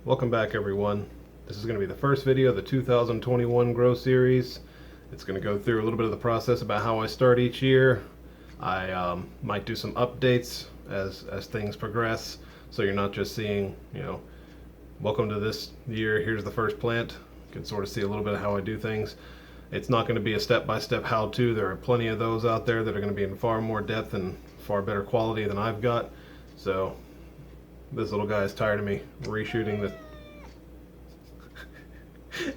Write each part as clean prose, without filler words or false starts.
Welcome back, everyone. This is going to be the first video of the 2021 Grow Series. It's going to go through a little bit of the process about how I start each year. I might do some updates as things progress, so you're not just seeing, welcome to this year, here's the first plant. You can sort of see a little bit of how I do things. It's not going to be a step-by-step how-to. There are plenty of those out there that are going to be in far more depth and far better quality than I've got. So this little guy is tired of me reshooting the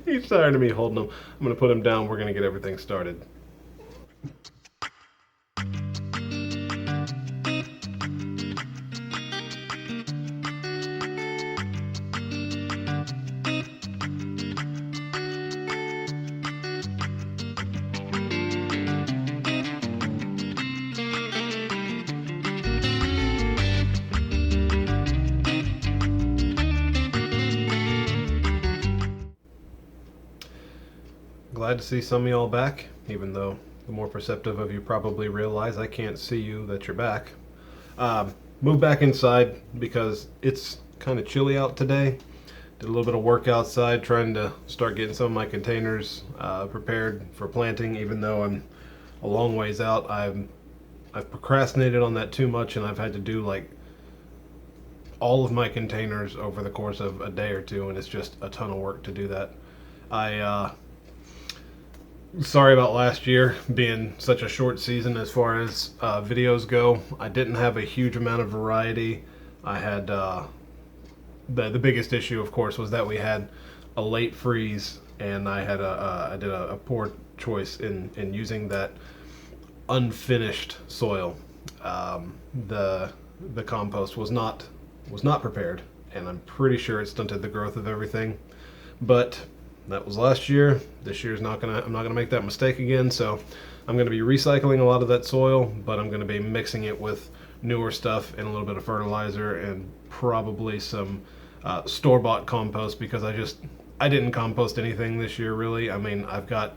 he's tired of me holding him. I'm going to put him down. We're going to get everything started. Glad to see some of y'all back, even though the more perceptive of you probably realize I can't see you that you're back. Moved back inside because it's kind of chilly out today. Did a little bit of work outside trying to start getting some of my containers prepared for planting, even though I'm a long ways out. I've procrastinated on that too much, and I've had to do like all of my containers over the course of a day or two, and it's just a ton of work to do that. Sorry about last year being such a short season as far as videos go. I didn't have a huge amount of variety. I had the biggest issue, of course, was that we had a late freeze, and I did a poor choice in using that unfinished soil. The compost was not prepared, and I'm pretty sure it stunted the growth of everything. But that was last year. This year's I'm not gonna make that mistake again. So I'm gonna be recycling a lot of that soil, but I'm gonna be mixing it with newer stuff and a little bit of fertilizer and probably some store-bought compost, because I didn't compost anything this year really. I mean, I've got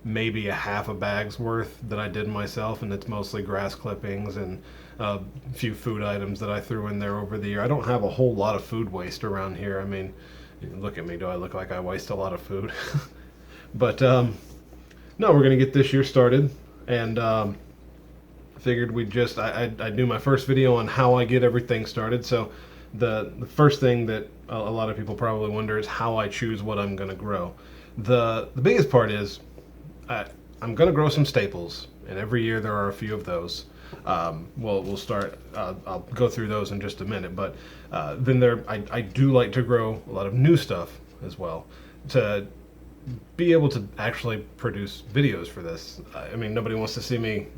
maybe a half a bag's worth that I did myself, and it's mostly grass clippings and a few food items that I threw in there over the year. I don't have a whole lot of food waste around here. I mean, look at me, do I look like I waste a lot of food? But no, we're gonna get this year started, and figured I'd do my first video on how I get everything started. So the first thing that a lot of people probably wonder is how I choose what I'm gonna grow. The biggest part is I'm gonna grow some staples, and every year there are a few of those. We'll start. I'll go through those in just a minute, but then I do like to grow a lot of new stuff as well, to be able to actually produce videos for this. I mean, nobody wants to see me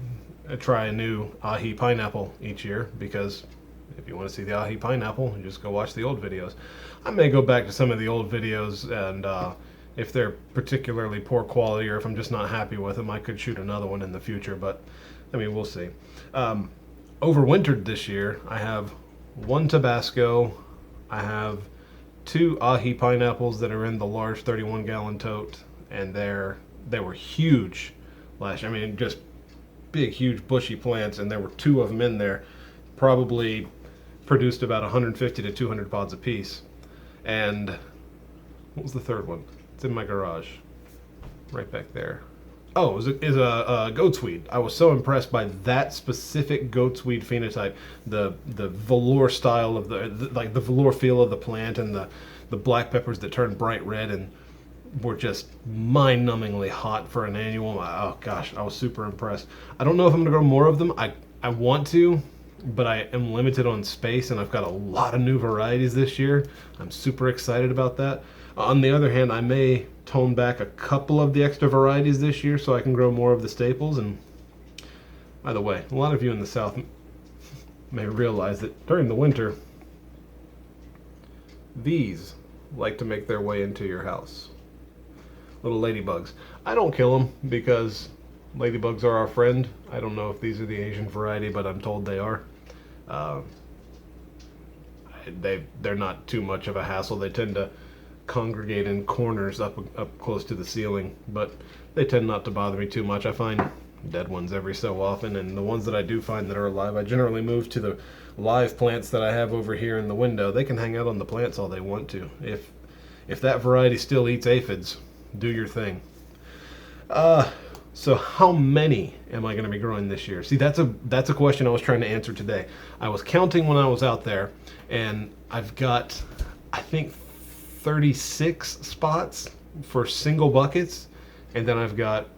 try a new ahi pineapple each year, because if you want to see the ahi pineapple, you just go watch the old videos. I may go back to some of the old videos, and if they're particularly poor quality, or if I'm just not happy with them, I could shoot another one in the future, but I mean, we'll see. Overwintered this year, I have one Tabasco, I have two ahi pineapples that are in the large 31-gallon tote, and they were huge last year. I mean, just big, huge, bushy plants, and there were two of them in there, probably produced about 150 to 200 pods apiece. And what was the third one? It's in my garage, right back there. Oh, is a goat's weed. I was so impressed by that specific goat's weed phenotype, the velour style of like the velour feel of the plant, and the black peppers that turned bright red and were just mind-numbingly hot for an annual. Oh gosh, I was super impressed. I don't know if I'm gonna grow more of them. I want to, but I am limited on space, and I've got a lot of new varieties this year. I'm super excited about that. On the other hand, I may tone back a couple of the extra varieties this year so I can grow more of the staples. And by the way, a lot of you in the South may realize that during the winter, these like to make their way into your house. Little ladybugs. I don't kill them because ladybugs are our friend. I don't know if these are the Asian variety, but I'm told they are. They're not too much of a hassle. They tend to congregate in corners up close to the ceiling, but they tend not to bother me too much. I find dead ones every so often, and the ones that I do find that are alive, I generally move to the live plants that I have over here in the window. They can hang out on the plants all they want to. If that variety still eats aphids, do your thing. So how many am I going to be growing this year? See, that's a question I was trying to answer today. I was counting when I was out there, and I've got, I think, 36 spots for single buckets, and then I've got,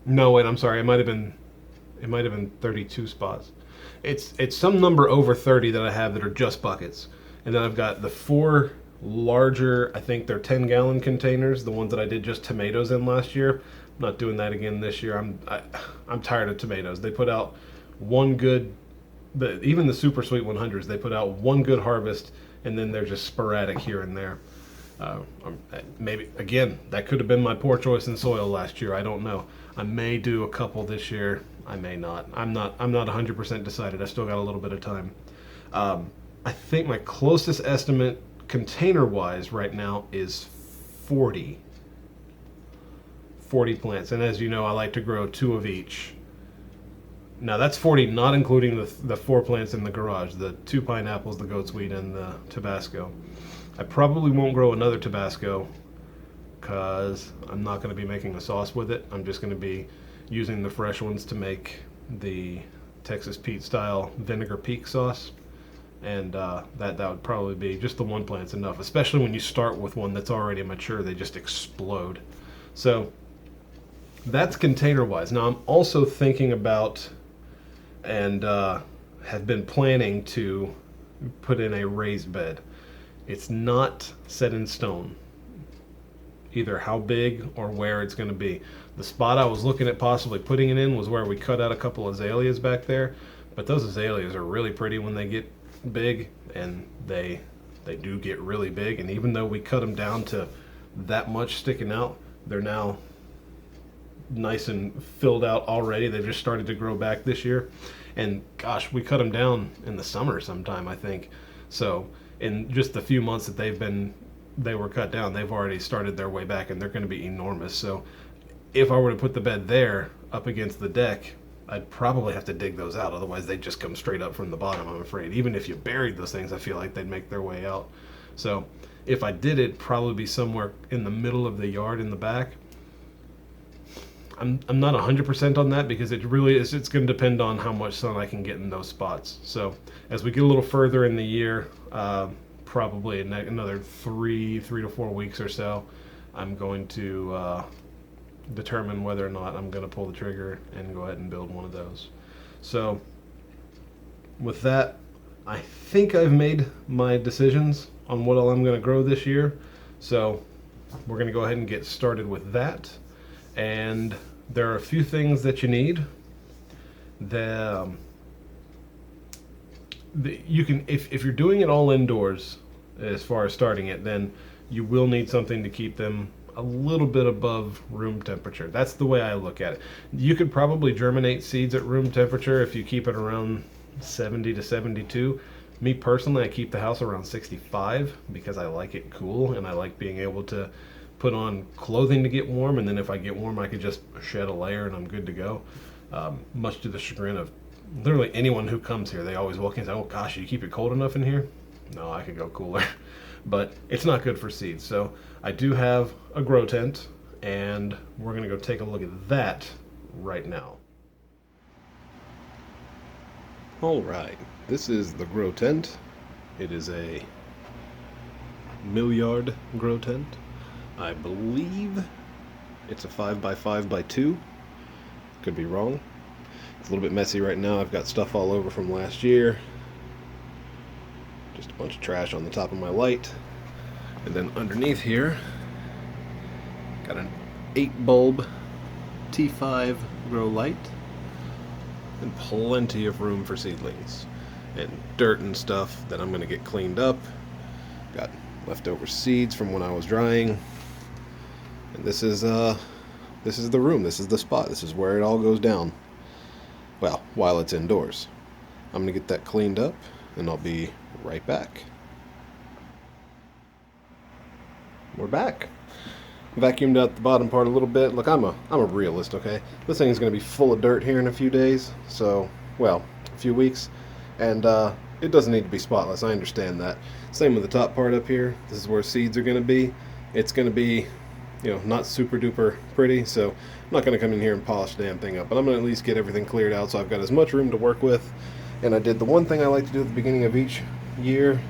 no wait, I'm sorry, it might have been 32 spots. It's some number over 30 that I have that are just buckets, and then I've got the 4 larger, I think they're 10-gallon containers, the ones that I did just tomatoes in last year. I'm not doing that again this year. I'm tired of tomatoes. They put out one good, even the super sweet 100s, they put out one good harvest, and then they're just sporadic here and there. Maybe again, that could have been my poor choice in soil last year. I don't know. I may do a couple this year. I may not. I'm not 100% decided. I still got a little bit of time. I think my closest estimate container-wise right now is 40 plants, and as you know, I like to grow 2 of each. Now that's 40 not including the 4 plants in the garage, the 2 pineapples, the goatsweed, and the Tabasco. I probably won't grow another Tabasco because I'm not going to be making a sauce with it. I'm just going to be using the fresh ones to make the Texas Pete style vinegar peak sauce, and that would probably be just the 1 plant's enough, especially when you start with one that's already mature. They just explode. So that's container wise. Now I'm also thinking about and have been planning to put in a raised bed. It's not set in stone either how big or where it's going to be. The spot I was looking at possibly putting it in was where we cut out a couple azaleas back there, but those azaleas are really pretty when they get big, and they do get really big, and even though we cut them down to that much sticking out, they're now nice and filled out already. They've just started to grow back this year, and gosh, we cut them down in the summer sometime, I think. So in just the few months that they were cut down, they've already started their way back, and they're going to be enormous. So if I were to put the bed there up against the deck, I'd probably have to dig those out, otherwise they'd just come straight up from the bottom, I'm afraid. Even if you buried those things, I feel like they'd make their way out. So if I did it, probably be somewhere in the middle of the yard in the back. I'm not 100% on that because it really is, it's going to depend on how much sun I can get in those spots. So as we get a little further in the year, probably another 3 to 4 weeks or so, I'm going to determine whether or not I'm going to pull the trigger and go ahead and build one of those. So with that, I think I've made my decisions on what all I'm going to grow this year. So we're going to go ahead and get started with that. And there are a few things that you need. You can, if you're doing it all indoors, as far as starting it, then you will need something to keep them a little bit above room temperature. That's the way I look at it. You could probably germinate seeds at room temperature if you keep it around 70 to 72. Me personally, I keep the house around 65 because I like it cool, and I like being able to put on clothing to get warm, and then if I get warm I could just shed a layer and I'm good to go. Much to the chagrin of literally anyone who comes here. They always walk in and say, oh gosh, you keep it cold enough in here? No, I could go cooler. But it's not good for seeds. So I do have a grow tent, and we're going to go take a look at that right now. Alright, this is the grow tent. It is a milliard grow tent. I believe it's a 5x5x2. Could be wrong. It's a little bit messy right now. I've got stuff all over from last year. Just a bunch of trash on the top of my light. And then underneath here, got an 8-bulb T5 grow light. And plenty of room for seedlings. And dirt and stuff that I'm going to get cleaned up. Got leftover seeds from when I was drying. And this is the room, this is the spot, this is where it all goes down. Well, while it's indoors. I'm going to get that cleaned up, and I'll be right back. We're back. Vacuumed out the bottom part a little bit. Look, I'm a realist, okay? This thing is going to be full of dirt here in a few days, so, well, a few weeks, and it doesn't need to be spotless. I understand that. Same with the top part up here. This is where seeds are going to be. It's going to be, not super duper pretty, so I'm not going to come in here and polish the damn thing up, but I'm going to at least get everything cleared out so I've got as much room to work with. And I did the one thing I like to do at the beginning of each year.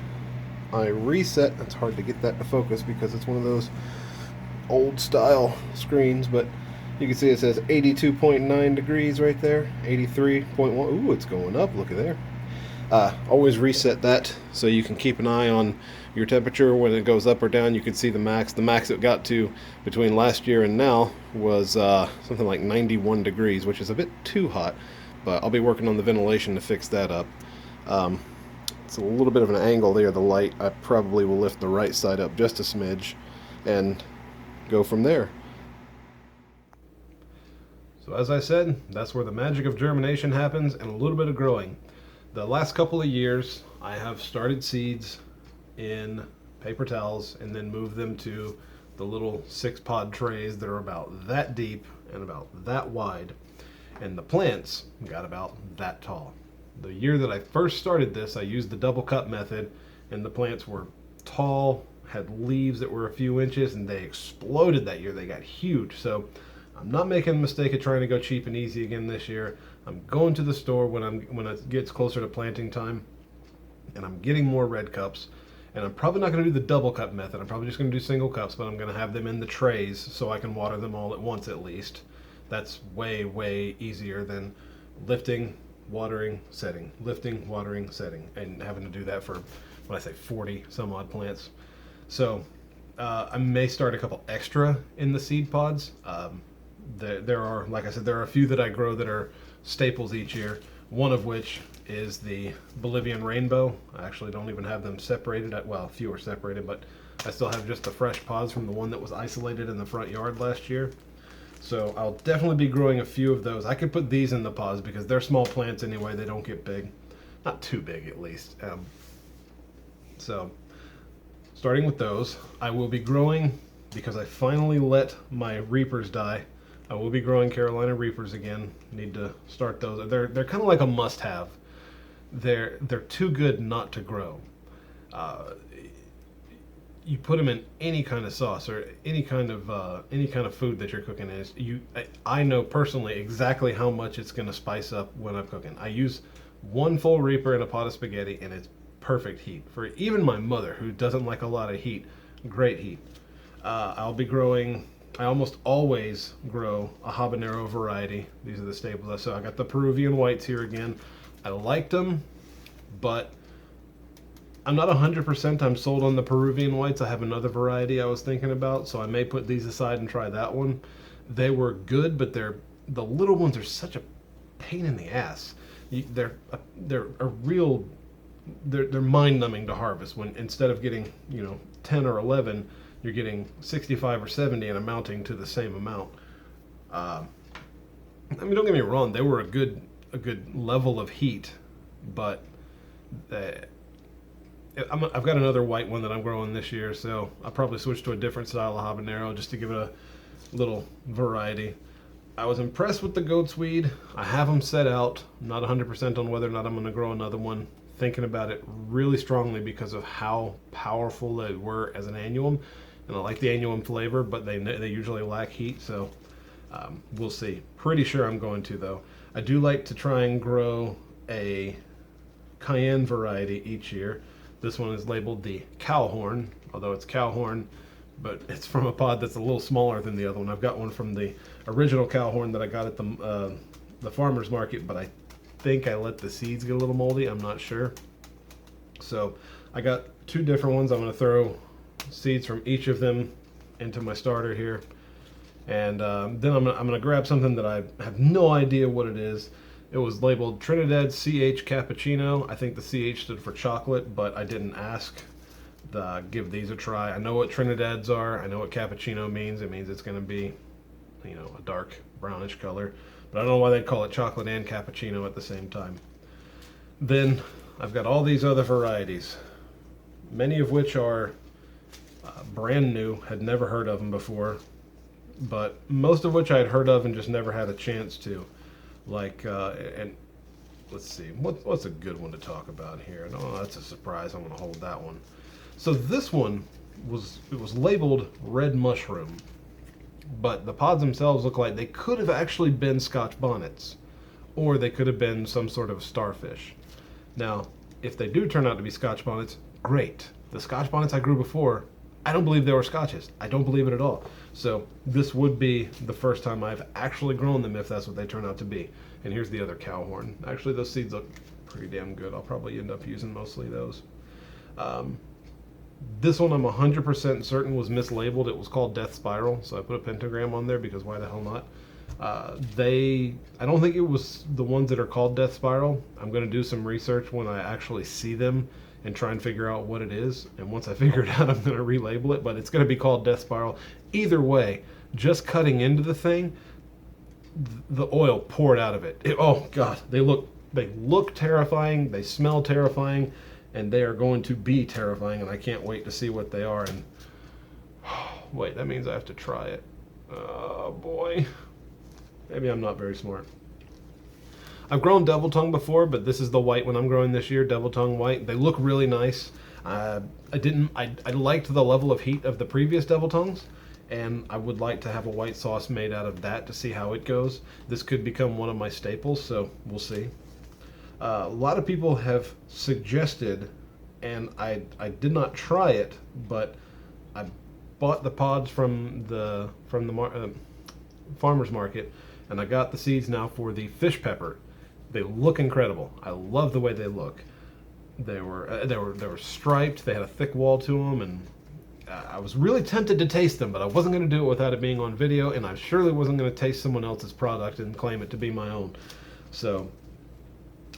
I reset. It's hard to get that to focus because it's one of those old style screens, but you can see it says 82.9 degrees right there, 83.1. Ooh, it's going up. Look at there. Always reset that so you can keep an eye on your temperature when it goes up or down. You can see the max. The max it got to between last year and now was something like 91 degrees, which is a bit too hot, but I'll be working on the ventilation to fix that up. It's a little bit of an angle there, the light. I probably will lift the right side up just a smidge and go from there. So as I said, that's where the magic of germination happens and a little bit of growing. The last couple of years, I have started seeds in paper towels and then moved them to the little 6-pod trays that are about that deep and about that wide. And the plants got about that tall. The year that I first started this, I used the double cup method, and the plants were tall, had leaves that were a few inches, and they exploded that year. They got huge. So I'm not making the mistake of trying to go cheap and easy again this year. I'm going to the store when it gets closer to planting time, and I'm getting more red cups. And I'm probably not going to do the double cup method. I'm probably just going to do single cups, but I'm going to have them in the trays so I can water them all at once at least. That's way, way easier than lifting, watering, setting, lifting, watering, setting, and having to do that for, when I say 40 some odd plants. So I may start a couple extra in the seed pods. There are, like I said, there are a few that I grow that are staples each year, one of which is the Bolivian rainbow. I actually don't even have them separated. Well, a few are separated, but I still have just the fresh pods from the one that was isolated in the front yard last year. So I'll definitely be growing a few of those. I could put these in the pods because they're small plants anyway. They don't get big. Not too big, at least. So starting with those, I will be growing, because I finally let my Reapers die, I will be growing Carolina Reapers again. Need to start those. They're kind of like a must-have. They're too good not to grow. You put them in any kind of sauce or any kind of food that you're cooking. I know personally exactly how much it's going to spice up when I'm cooking. I use one full Reaper in a pot of spaghetti, and it's perfect heat for even my mother, who doesn't like a lot of heat. Great heat. I'll be growing. I almost always grow a habanero variety. These are the staples. So I got the Peruvian whites here again. I liked them, but I'm not 100% I'm sold on the Peruvian whites. I have another variety I was thinking about, so I may put these aside and try that one. They were good, but the little ones are such a pain in the ass. They're mind-numbing to harvest when instead of getting 10 or 11, you're getting 65 or 70 and amounting to the same amount. I mean, don't get me wrong, they were a good level of heat, but I've got another white one that I'm growing this year, so I'll probably switch to a different style of habanero just to give it a little variety. I was impressed with the goat's weed. I have them set out. I'm not 100% on whether or not I'm going to grow another one. Thinking about it really strongly because of how powerful they were as an annuum. And I like the annuum flavor, but they usually lack heat, so we'll see. Pretty sure I'm going to, though. I do like to try and grow a cayenne variety each year. This one is labeled the cowhorn, although it's cowhorn, but it's from a pod that's a little smaller than the other one. I've got one from the original cowhorn that I got at the farmer's market, but I think I let the seeds get a little moldy. I'm not sure. So I got two different ones. I'm going to throw seeds from each of them into my starter here, and then I'm gonna grab something that I have no idea what it is. It was labeled Trinidad CH Cappuccino. I think the CH stood for chocolate, but I didn't ask. Give these a try. I know what Trinidad's are. I know what cappuccino means. It means it's going to be, a dark brownish color. But I don't know why they'd call it chocolate and cappuccino at the same time. Then I've got all these other varieties, many of which are brand new. Had never heard of them before. but most of which I had heard of and just never had a chance to. Like, and let's see, what's a good one to talk about here? Oh, that's a surprise. I'm going to hold that one. So this one was labeled red mushroom, but the pods themselves look like they could have actually been Scotch bonnets, or they could have been some sort of starfish. Now, if they do turn out to be Scotch bonnets, great. The Scotch bonnets I grew before, I don't believe they were Scotches. I don't believe it at all. So this would be the first time I've actually grown them if that's what they turn out to be. And here's the other cow horn. Actually, those seeds look pretty damn good. I'll probably end up using mostly those. This one I'm 100% certain was mislabeled. It was called Death Spiral, so I put a pentagram on there because why the hell not? I don't think it was the ones that are called Death Spiral. I'm going to do some research when I actually see them and try and figure out what it is. And once I figure it out, I'm going to relabel it, but it's going to be called Death Spiral. Either way, just cutting into the thing, the oil poured out of it. Oh God, they look terrifying. They smell terrifying. And they are going to be terrifying, and I can't wait to see what they are. And wait, that means I have to try it. Oh boy. Maybe I'm not very smart. I've grown Devil Tongue before, but this is the white one I'm growing this year, Devil Tongue white. They look really nice. I liked the level of heat of the previous Devil Tongues, and I would like to have a white sauce made out of that to see how it goes. This could become one of my staples, so we'll see. A lot of people have suggested, and I did not try it, but I bought the pods from the farmer's market, and I got the seeds now for the fish pepper. They look incredible. I love the way they look. They were striped. They had a thick wall to them, and I was really tempted to taste them, but I wasn't going to do it without it being on video, and I surely wasn't going to taste someone else's product and claim it to be my own. So.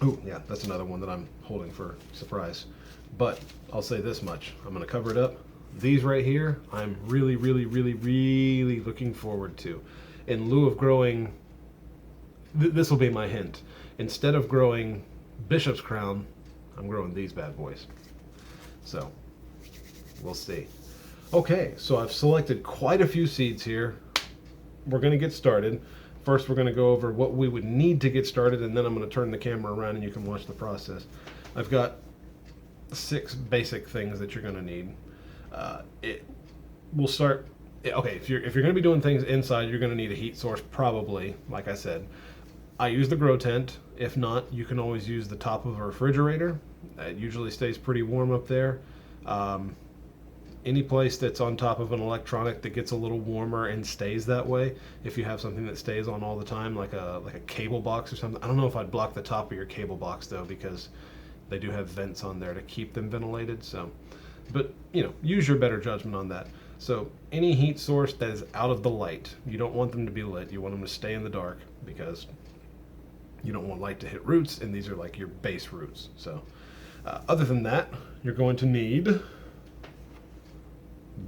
Oh, yeah, that's another one that I'm holding for surprise. But I'll say this much. I'm going to cover it up. These right here, I'm really, really, really, really looking forward to. In lieu of growing, this will be my hint. Instead of growing Bishop's Crown, I'm growing these bad boys. So, we'll see. Okay, so I've selected quite a few seeds here. We're going to get started. First, we're going to go over what we would need to get started, and then I'm going to turn the camera around and you can watch the process. I've got 6 basic things that you're going to need. We'll start. Okay, if you're going to be doing things inside, you're going to need a heat source, probably. Like I said, I use the grow tent. If not, you can always use the top of a refrigerator. It usually stays pretty warm up there. Any place that's on top of an electronic that gets a little warmer and stays that way, if you have something that stays on all the time, like a cable box or something. I don't know if I'd block the top of your cable box though, because they do have vents on there to keep them ventilated. So, but use your better judgment on that. So any heat source that is out of the light, you don't want them to be lit. You want them to stay in the dark because you don't want light to hit roots, and these are like your base roots. So other than that, you're going to need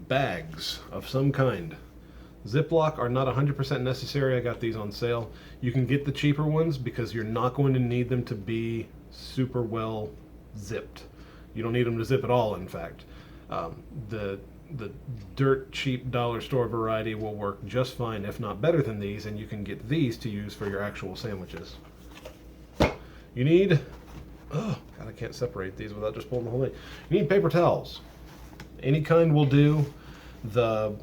bags of some kind. Ziploc are not 100% necessary. I got these on sale. You can get the cheaper ones because you're not going to need them to be super well zipped. You don't need them to zip at all, in fact. The dirt cheap dollar store variety will work just fine, if not better than these, and you can get these to use for your actual sandwiches. You need, oh God, I can't separate these without just pulling the whole thing. You need paper towels. Any kind will do. The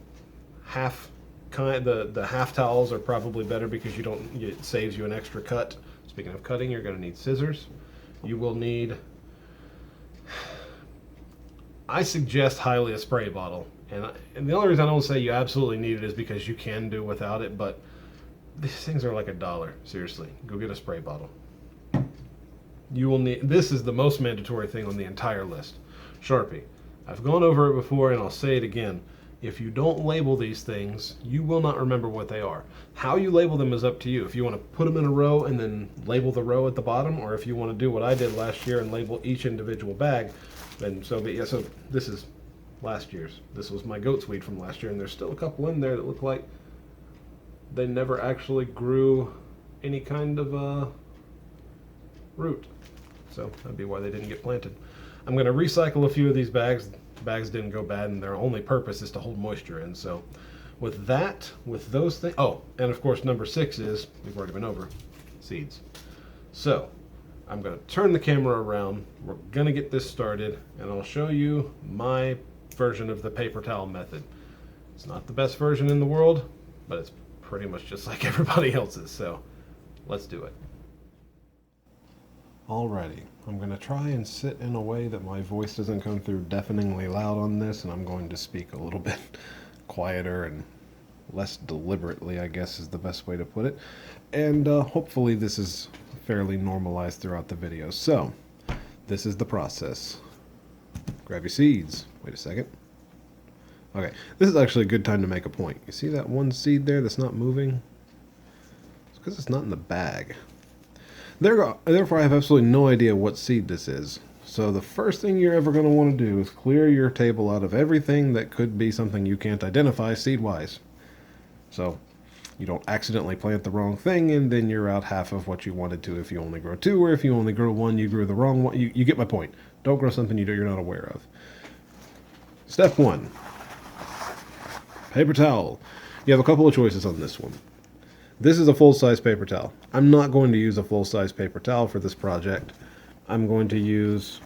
half towels are probably better because it saves you an extra cut. Speaking of cutting, you're going to need scissors. You will need, I suggest highly a spray bottle. And the only reason I don't say you absolutely need it is because you can do without it, but these things are like $1. Seriously, go get a spray bottle. You will need, this is the most mandatory thing on the entire list, Sharpie. I've gone over it before and I'll say it again. If you don't label these things, you will not remember what they are. How you label them is up to you. If you want to put them in a row and then label the row at the bottom, or if you want to do what I did last year and label each individual bag, then so be it. So this is last year's. This was my goat's weed from last year, and there's still a couple in there that look like they never actually grew any kind of root. So that'd be why they didn't get planted. I'm going to recycle a few of these bags. The bags didn't go bad, and their only purpose is to hold moisture in. So with that, with those things, oh, and of course number 6 is, we've already been over, seeds. So, I'm going to turn the camera around, we're going to get this started, and I'll show you my version of the paper towel method. It's not the best version in the world, but it's pretty much just like everybody else's, so let's do it. Alrighty, I'm going to try and sit in a way that my voice doesn't come through deafeningly loud on this, and I'm going to speak a little bit quieter and less deliberately, I guess is the best way to put it. And hopefully this is fairly normalized throughout the video. So, this is the process. Grab your seeds. Wait a second. Okay, this is actually a good time to make a point. You see that one seed there that's not moving? It's because it's not in the bag. Therefore, I have absolutely no idea what seed this is. So the first thing you're ever going to want to do is clear your table out of everything that could be something you can't identify seed-wise. So you don't accidentally plant the wrong thing, and then you're out half of what you wanted to if you only grow 2, or if you only grow 1, you grew the wrong one. You get my point. Don't grow something you're not aware of. Step 1. Paper towel. You have a couple of choices on this one. This is a full-size paper towel. I'm not going to use a full-size paper towel for this project. I'm going to use,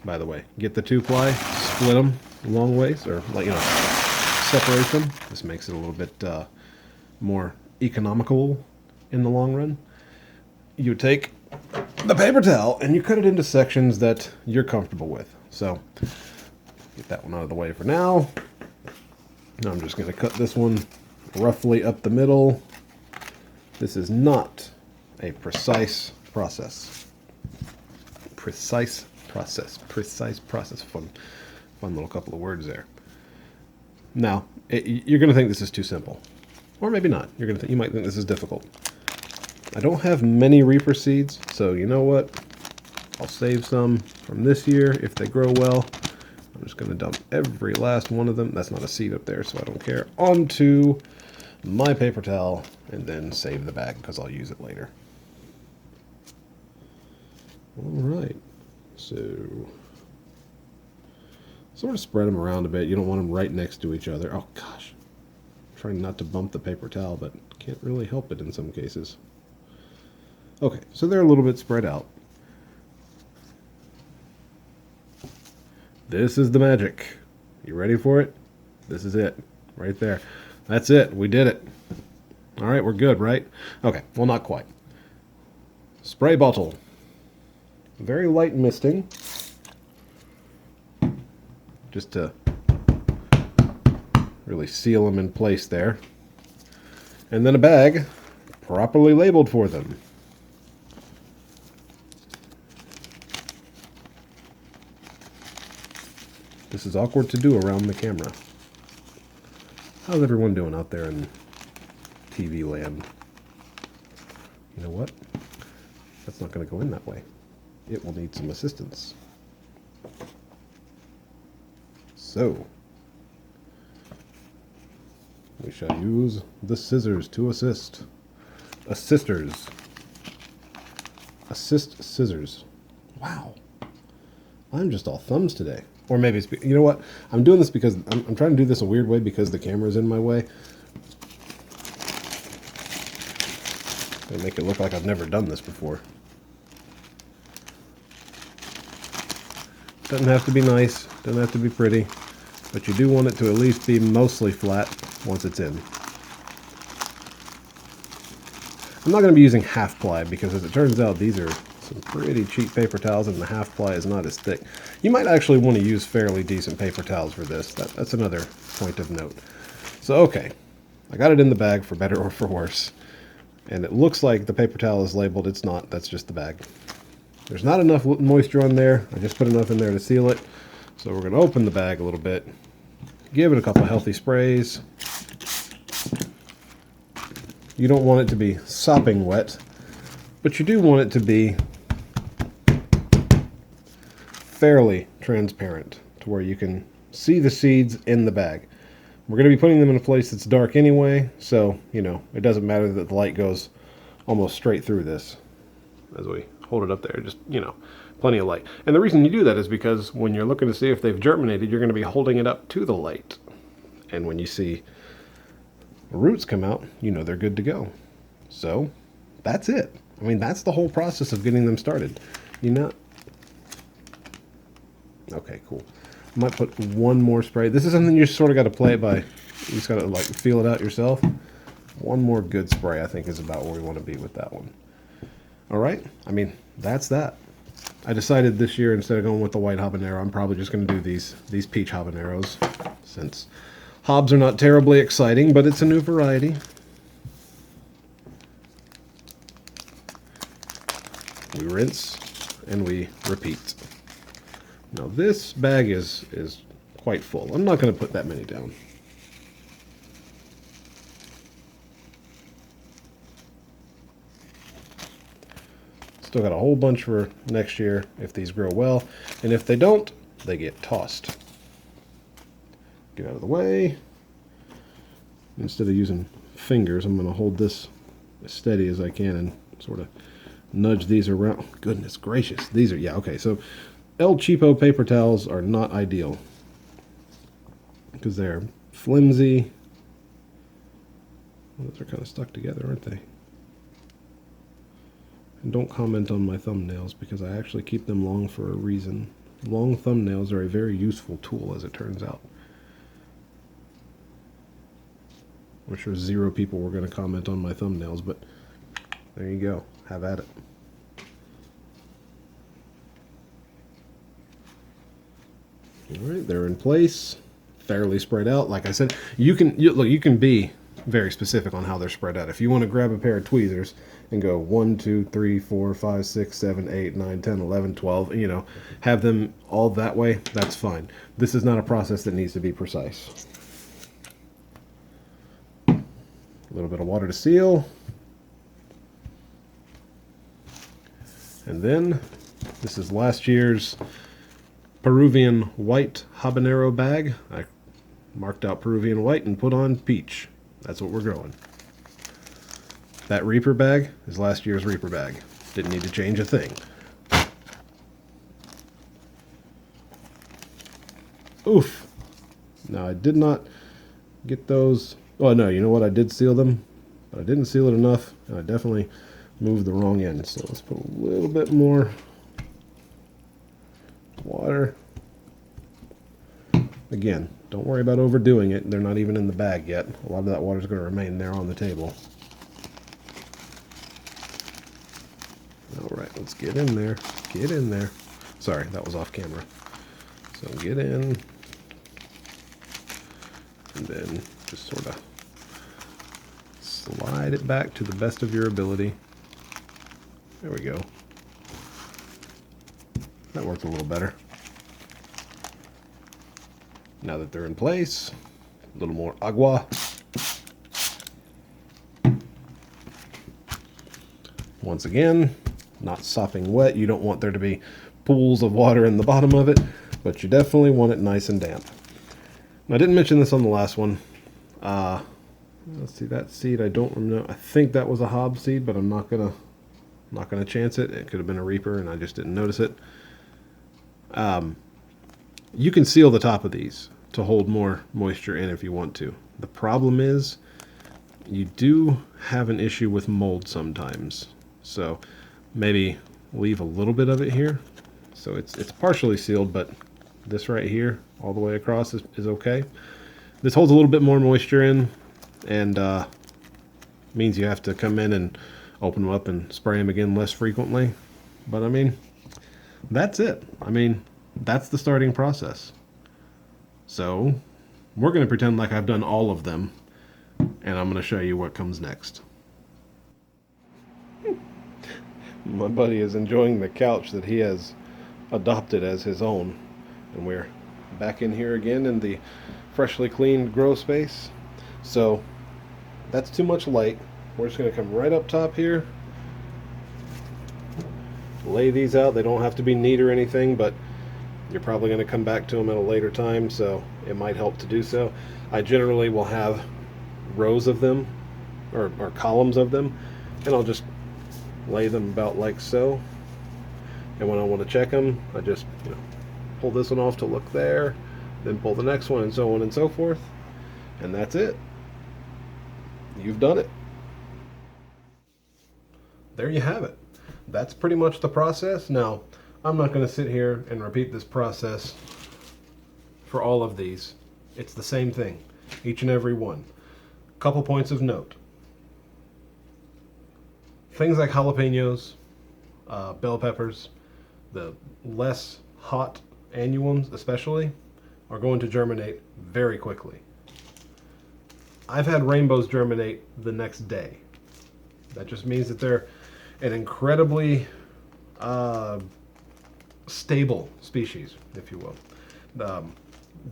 by the way, get the 2-ply, split them long ways, or separate them. This makes it a little bit more economical in the long run. You take the paper towel and you cut it into sections that you're comfortable with. So, get that one out of the way for now. Now I'm just going to cut this one roughly up the middle. This is not a precise process. Precise process. Fun little couple of words there. Now, you're going to think this is too simple. Or maybe not. You might think this is difficult. I don't have many Reaper seeds, so you know what? I'll save some from this year if they grow well. I'm just going to dump every last one of them. That's not a seed up there, so I don't care. Onto my paper towel, and then save the bag because I'll use it later. Alright, so sort of spread them around a bit. You don't want them right next to each other. Oh gosh, I'm trying not to bump the paper towel, but can't really help it in some cases. Okay, so they're a little bit spread out. This is the magic. You ready for it? This is it, right there. That's it. We did it. All right, we're good, right? Okay, well, not quite. Spray bottle. Very light misting. Just to really seal them in place there. And then a bag properly labeled for them. This is awkward to do around the camera. How's everyone doing out there in TV land? You know what? That's not going to go in that way. It will need some assistance. So, we shall use the scissors to assist. Assisters. Assist scissors. Wow. I'm just all thumbs today. Or maybe it's, you know what? I'm doing this because I'm trying to do this a weird way because the camera's in my way. I make it look like I've never done this before. Doesn't have to be nice, doesn't have to be pretty, but you do want it to at least be mostly flat once it's in. I'm not going to be using half ply because as it turns out these are some pretty cheap paper towels and the half ply is not as thick. You might actually want to use fairly decent paper towels for this. That's another point of note. So okay, I got it in the bag for better or for worse. And it looks like the paper towel is labeled. It's not, that's just the bag. There's not enough moisture on there. I just put enough in there to seal it. So we're going to open the bag a little bit. Give it a couple healthy sprays. You don't want it to be sopping wet, but you do want it to be fairly transparent to where you can see the seeds in the bag. We're going to be putting them in a place that's dark anyway, so, you know, it doesn't matter that the light goes almost straight through this. As we hold it up there, just, you know, plenty of light. And the reason you do that is because when you're looking to see if they've germinated, you're going to be holding it up to the light. And when you see roots come out, you know they're good to go. So that's it. I mean, that's the whole process of getting them started. You know. Okay, cool. I might put one more spray. This is something you sort of got to play it by. You just got to like feel it out yourself. One more good spray, I think, is about where we want to be with that one. All right. I mean, that's that. I decided this year, instead of going with the white habanero, I'm probably just going to do these peach habaneros, since Hobs are not terribly exciting, but it's a new variety. We rinse and we repeat. Now this bag is quite full. I'm not going to put that many down. Still got a whole bunch for next year if these grow well, and if they don't, they get tossed. Get out of the way. Instead of using fingers, I'm going to hold this as steady as I can and sort of nudge these around. Goodness gracious. These are, yeah, okay. So El Cheapo paper towels are not ideal because they're flimsy. Well, those are kind of stuck together, aren't they? And don't comment on my thumbnails because I actually keep them long for a reason. Long thumbnails are a very useful tool, as it turns out. I'm sure 0 people were going to comment on my thumbnails, but there you go. Have at it. All right, they're in place, fairly spread out. Like I said, you can be very specific on how they're spread out. If you want to grab a pair of tweezers and go 1, 2, 3, 4, 5, 6, 7, 8, 9, 10, 11, 12, you know, have them all that way, that's fine. This is not a process that needs to be precise. A little bit of water to seal. And then, this is last year's Peruvian white habanero bag. I marked out Peruvian white and put on peach. That's what we're growing. That Reaper bag is last year's Reaper bag. Didn't need to change a thing. Oof. Now I did not get those. Oh no, you know what? I did seal them, but I didn't seal it enough, and I definitely moved the wrong end. So let's put a little bit more water. Again, don't worry about overdoing it. They're not even in the bag yet. A lot of that water is going to remain there on the table. All right, let's get in there. Get in there. Sorry, that was off camera. So get in. And then just sort of slide it back to the best of your ability. There we go. That worked a little better. Now that they're in place, a little more agua. Once again, not sopping wet. You don't want there to be pools of water in the bottom of it, but you definitely want it nice and damp. Now, I didn't mention this on the last one. Let's see, that seed, I don't know. I think that was a Hob seed, but I'm not gonna chance it. It could have been a Reaper, and I just didn't notice it. You can seal the top of these to hold more moisture in if you want to. The problem is you do have an issue with mold sometimes. So maybe leave a little bit of it here. So it's partially sealed, but this right here all the way across is okay. This holds a little bit more moisture in, and means you have to come in and open them up and spray them again less frequently. But I mean, that's it. I mean, that's the starting process. So we're going to pretend like I've done all of them, and I'm going to show you what comes next. My buddy is enjoying the couch that he has adopted as his own, and we're back in here again in the freshly cleaned grow space. So that's too much light. We're just going to come right up top here, lay these out. They don't have to be neat or anything, but you're probably going to come back to them at a later time, so it might help to do so. I generally will have rows of them, or columns of them, and I'll just lay them about like so. And when I want to check them, I just pull this one off to look there, then pull the next one, and so on and so forth. and that's it. You've done it. There you have it. That's pretty much the process. Now, I'm not going to sit here and repeat this process for all of these. It's the same thing, each and every one. Couple points of note. Things like jalapenos, bell peppers, the less hot annuals especially, are going to germinate very quickly. I've had rainbows germinate the next day. That just means that they're an incredibly stable species, if you will.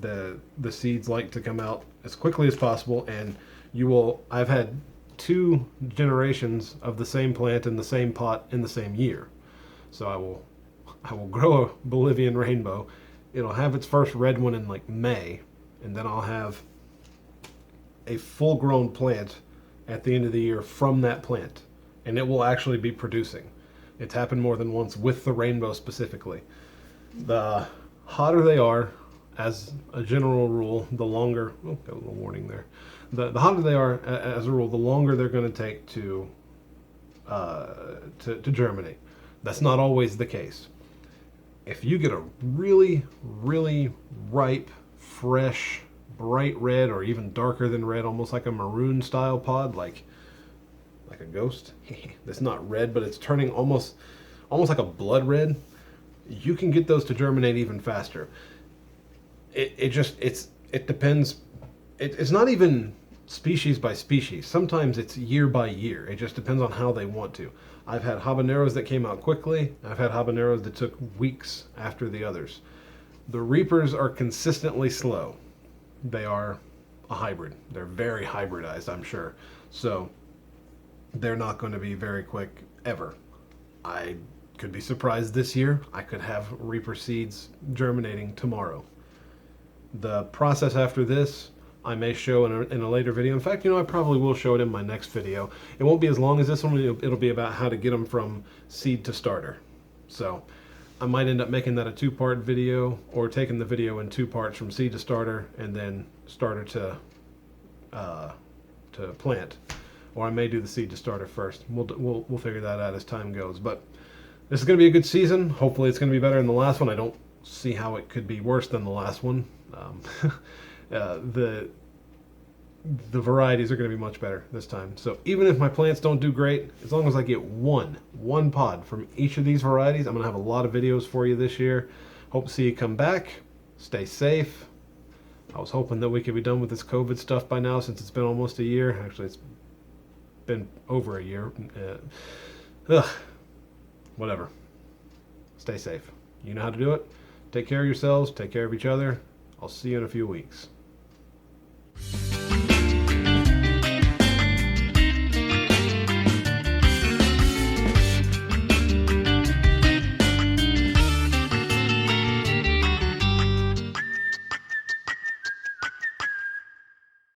The seeds like to come out as quickly as possible, and I've had 2 generations of the same plant in the same pot in the same year. So I will grow a Bolivian rainbow. It'll have its first red one in like May, and then I'll have a full-grown plant at the end of the year from that plant, and it will actually be producing. It's happened more than once with the rainbow specifically. The hotter they are, as a general rule, the longer. Oh, got a little warning there. The hotter they are, as a rule, the longer they're going to take to germinate. That's not always the case. If you get a really, really ripe, fresh, bright red, or even darker than red, almost like a maroon style pod, like a ghost, that's not red, but it's turning almost like a blood red, you can get those to germinate even faster. It depends. It's not even species by species. Sometimes it's year by year. It just depends on how they want to. I've had habaneros that came out quickly. I've had habaneros that took weeks after the others. The Reapers are consistently slow. They are a hybrid. They're very hybridized, I'm sure. So they're not going to be very quick ever. I could be surprised this year. I could have Reaper seeds germinating tomorrow. The process after this, I may show in a later video. In fact, I probably will show it in my next video. It won't be as long as this one. It'll be about how to get them from seed to starter. So I might end up making that a 2-part video, or taking the video in 2 parts from seed to starter, and then starter to plant. Or I may do the seed to starter first. We'll figure that out as time goes. But this is going to be a good season. Hopefully it's going to be better than the last one. I don't see how it could be worse than the last one. The varieties are going to be much better this time. So even if my plants don't do great, as long as I get one pod from each of these varieties, I'm going to have a lot of videos for you this year. Hope to see you come back. Stay safe. I was hoping that we could be done with this COVID stuff by now, since it's been almost a year. Actually, it's been over a year. Whatever. Stay safe. You know how to do it. Take care of yourselves. Take care of each other. I'll see you in a few weeks.